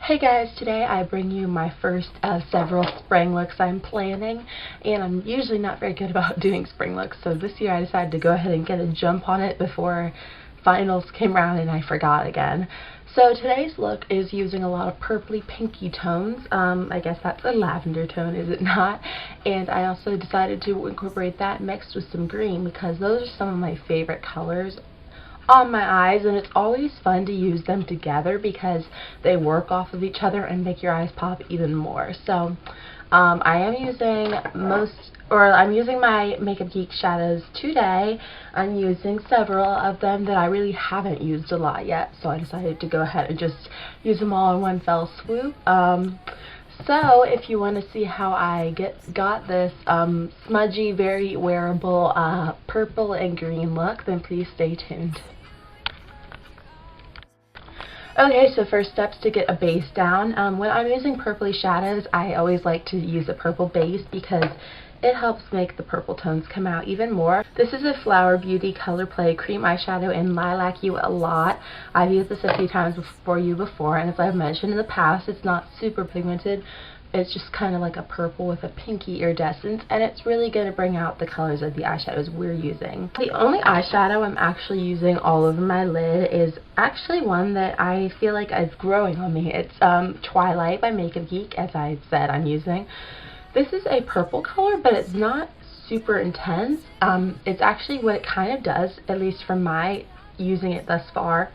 Hey guys, today I bring you my first of several spring looks I'm planning, and I'm usually not very good about doing spring looks, so this year I decided to go ahead and get a jump on it before finals came around and I forgot again. So today's look is using a lot of purpley pinky tones. I guess that's a lavender tone, is it not? And I also decided to incorporate that mixed with some green because those are some of my favorite colors on my eyes, and it's always fun to use them together because they work off of each other and make your eyes pop even more. So I'm using my Makeup Geek shadows today. I'm using several of them that I really haven't used a lot yet, so I decided to go ahead and just use them all in one fell swoop. So if you want to see how I got this smudgy, very wearable purple and green look, then please stay tuned. Okay, so first steps to get a base down. When I'm using purpley shadows, I always like to use a purple base because it helps make the purple tones come out even more. This is a Flower Beauty Color Play Cream Eyeshadow in Lilac You a Lot. I've used this a few times for you before, and as I've mentioned in the past, it's not super pigmented. It's just kind of like a purple with a pinky iridescence, and it's really going to bring out the colors of the eyeshadows we're using. The only eyeshadow I'm actually using all over my lid is actually one that I feel like is growing on me. It's Twilight by Makeup Geek, as I said I'm using. This is a purple color, but it's not super intense. It's actually what it kind of does, at least from my using it thus far,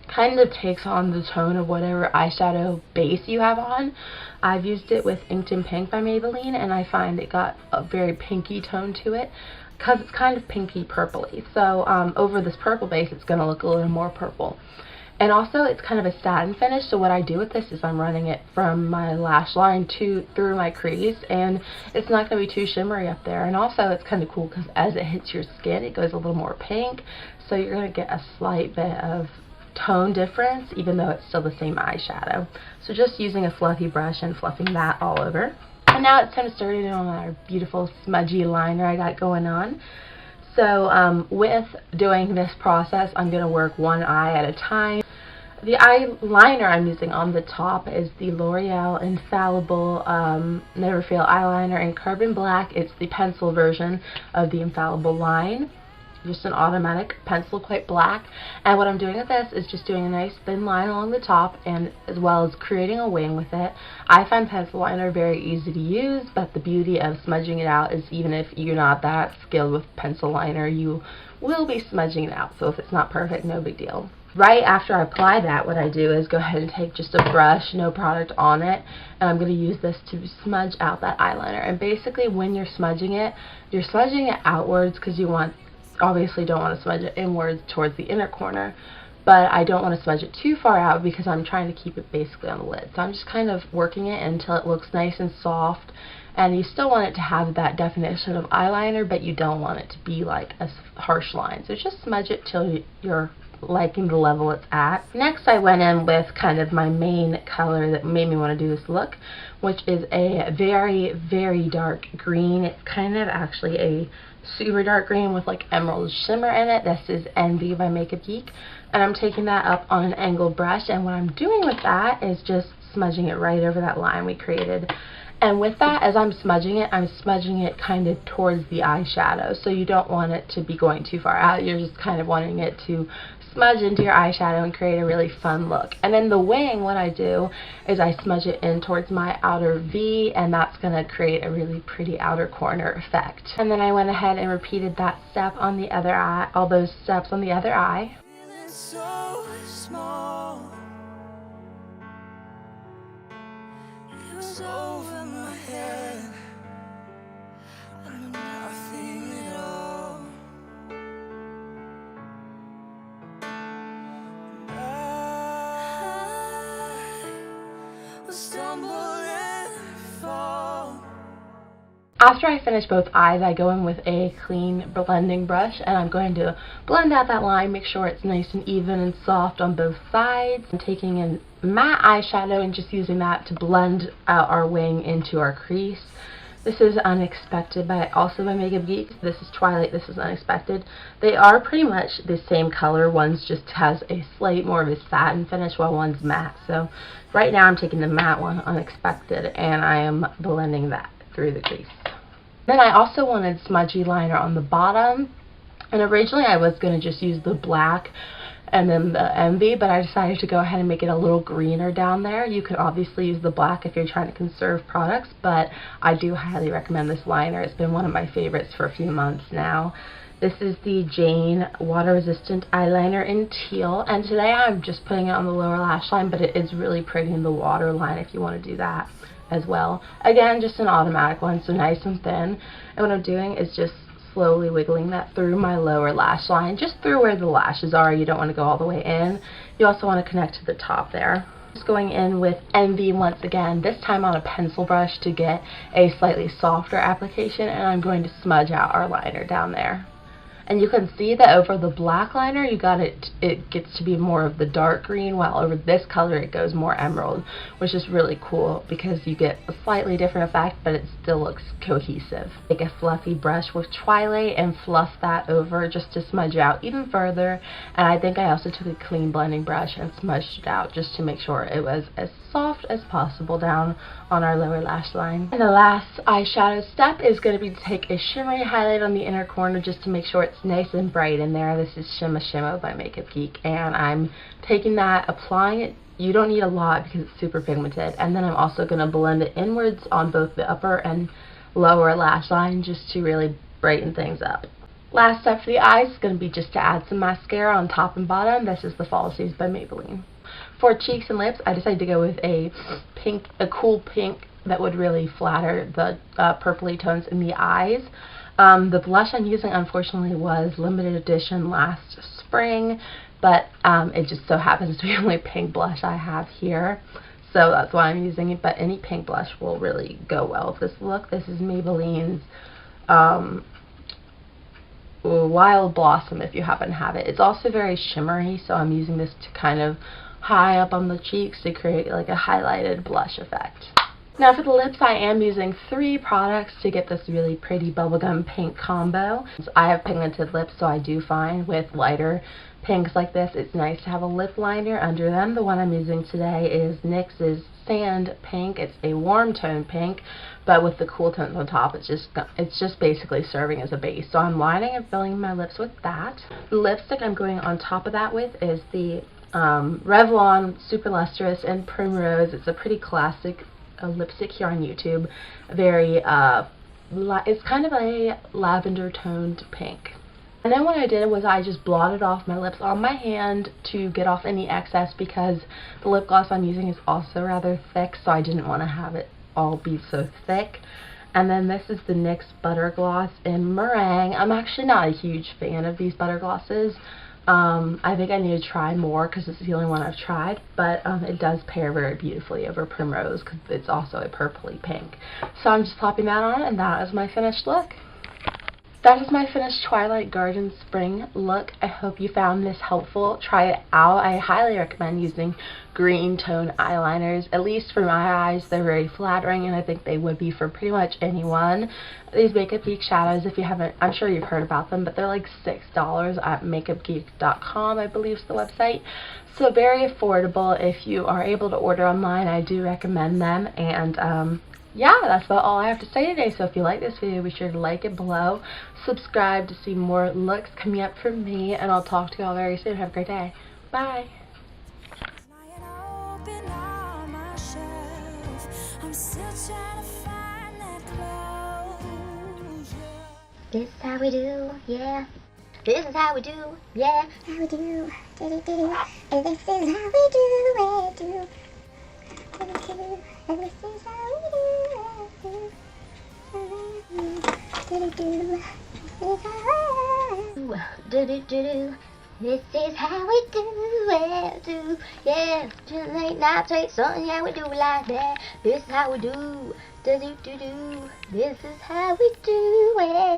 kind of takes on the tone of whatever eyeshadow base you have on. I've used it with Inked in Pink by Maybelline, and I find it got a very pinky tone to it because it's kind of pinky purpley. So over this purple base, it's going to look a little more purple. And also, it's kind of a satin finish, so what I do with this is I'm running it from my lash line through my crease, and it's not going to be too shimmery up there. And also, it's kind of cool because as it hits your skin, it goes a little more pink, so you're going to get a slight bit of tone difference even though it's still the same eyeshadow. So just using a fluffy brush and fluffing that all over. And now it's time to start it on our beautiful smudgy liner I got going on. So with doing this process, I'm going to work one eye at a time. The eyeliner I'm using on the top is the L'Oreal Infallible Never Fail Eyeliner in Carbon Black. It's the pencil version of the Infallible line. Just an automatic pencil, quite black. And what I'm doing with this is just doing a nice thin line along the top, and as well as creating a wing with it. I find pencil liner very easy to use, but the beauty of smudging it out is even if you're not that skilled with pencil liner, you will be smudging it out. So if it's not perfect, no big deal. Right after I apply that, what I do is go ahead and take just a brush, no product on it, and I'm going to use this to smudge out that eyeliner. And basically when you're smudging it outwards because you obviously don't want to smudge it inwards towards the inner corner, but I don't want to smudge it too far out because I'm trying to keep it basically on the lid. So I'm just kind of working it until it looks nice and soft, and you still want it to have that definition of eyeliner, but you don't want it to be like a harsh line. So just smudge it till you're liking the level it's at. Next, I went in with kind of my main color that made me want to do this look, which is a very, very dark green. It's kind of actually a super dark green with like emerald shimmer in it. This is Envy by Makeup Geek, and I'm taking that up on an angled brush, and what I'm doing with that is just smudging it right over that line we created. And with that, as I'm smudging it kind of towards the eyeshadow, so you don't want it to be going too far out. You're just kind of wanting it to smudge into your eyeshadow and create a really fun look. And then the wing, what I do is I smudge it in towards my outer V, and that's going to create a really pretty outer corner effect. And then I went ahead and repeated that step on the other eye, all those steps on the other eye. So small. It was over my head. I knew nothing at all. After I finish both eyes, I go in with a clean blending brush, and I'm going to blend out that line, make sure it's nice and even and soft on both sides. I'm taking in matte eyeshadow and just using that to blend out our wing into our crease. This is Unexpected also by Makeup Geek. This is Twilight. This is Unexpected. They are pretty much the same color. One's just has a slight more of a satin finish while one's matte. So right now I'm taking the matte one, Unexpected, and I am blending that through the crease. Then I also wanted smudgy liner on the bottom. And originally I was going to just use the black and then the Envy, but I decided to go ahead and make it a little greener down there. You could obviously use the black if you're trying to conserve products, but I do highly recommend this liner. It's been one of my favorites for a few months now. This is the Jane Water Resistant Eyeliner in Teal, and today I'm just putting it on the lower lash line, but it is really pretty in the waterline if you want to do that as well. Again, just an automatic one, so nice and thin. And what I'm doing is just slowly wiggling that through my lower lash line, just through where the lashes are. You don't want to go all the way in. You also want to connect to the top there. Just going in with Envy once again, this time on a pencil brush to get a slightly softer application, and I'm going to smudge out our liner down there. And you can see that over the black liner, it gets to be more of the dark green, while over this color it goes more emerald, which is really cool because you get a slightly different effect, but it still looks cohesive. Take a fluffy brush with Twilight and fluff that over just to smudge out even further. And I think I also took a clean blending brush and smudged it out just to make sure it was as soft as possible down on our lower lash line. And the last eyeshadow step is going to be to take a shimmery highlight on the inner corner just to make sure it's nice and bright in there. This is Shimma by Makeup Geek, and I'm taking that, applying it. You don't need a lot because it's super pigmented, and then I'm also going to blend it inwards on both the upper and lower lash line just to really brighten things up. Last step for the eyes is going to be just to add some mascara on top and bottom. This is the Falsies by Maybelline. For cheeks and lips, I decided to go with a cool pink that would really flatter the purpley tones in the eyes. The blush I'm using, unfortunately, was limited edition last spring, but it just so happens to be the only pink blush I have here, so that's why I'm using it. But any pink blush will really go well with this look. This is Maybelline's Wild Blossom, if you happen to have it. It's also very shimmery, so I'm using this to kind of high up on the cheeks to create like a highlighted blush effect. Now for the lips, I am using 3 products to get this really pretty bubblegum pink combo. I have pigmented lips, so I do find with lighter pinks like this, it's nice to have a lip liner under them. The one I'm using today is NYX's Sand Pink. It's a warm tone pink, but with the cool tones on top, it's just basically serving as a base. So I'm lining and filling my lips with that. The lipstick I'm going on top of that with is the Revlon Super Lustrous in Primrose. It's a pretty classic lipstick here on YouTube. Very it's kind of a lavender toned pink. And then what I did was I just blotted off my lips on my hand to get off any excess, because the lip gloss I'm using is also rather thick, so I didn't want to have it all be so thick. And then this is the NYX Butter Gloss in Merengue. I'm actually not a huge fan of these butter glosses. I think I need to try more because it's the only one I've tried, but it does pair very beautifully over Primrose because it's also a purpley pink. So I'm just popping that on, and that is my finished look. That is my finished Twilight Garden Spring look. I hope you found this helpful. Try it out. I highly recommend using green tone eyeliners. At least for my eyes, they're very flattering, and I think they would be for pretty much anyone. These Makeup Geek shadows, if you haven't, I'm sure you've heard about them, but they're like $6 at makeupgeek.com, I believe is the website. So very affordable. If you are able to order online, I do recommend them. And yeah, that's about all I have to say today. So if you like this video, be sure to like it below. Subscribe to see more looks coming up from me, and I'll talk to you all very soon. Have a great day. Bye. This is how we do, yeah. This is how we do, yeah. How we do, and this is how we do, and this is how we do. This is how we do it, yeah. Just late night, take something, yeah, we do it like that. This is how we do, this is how we do it.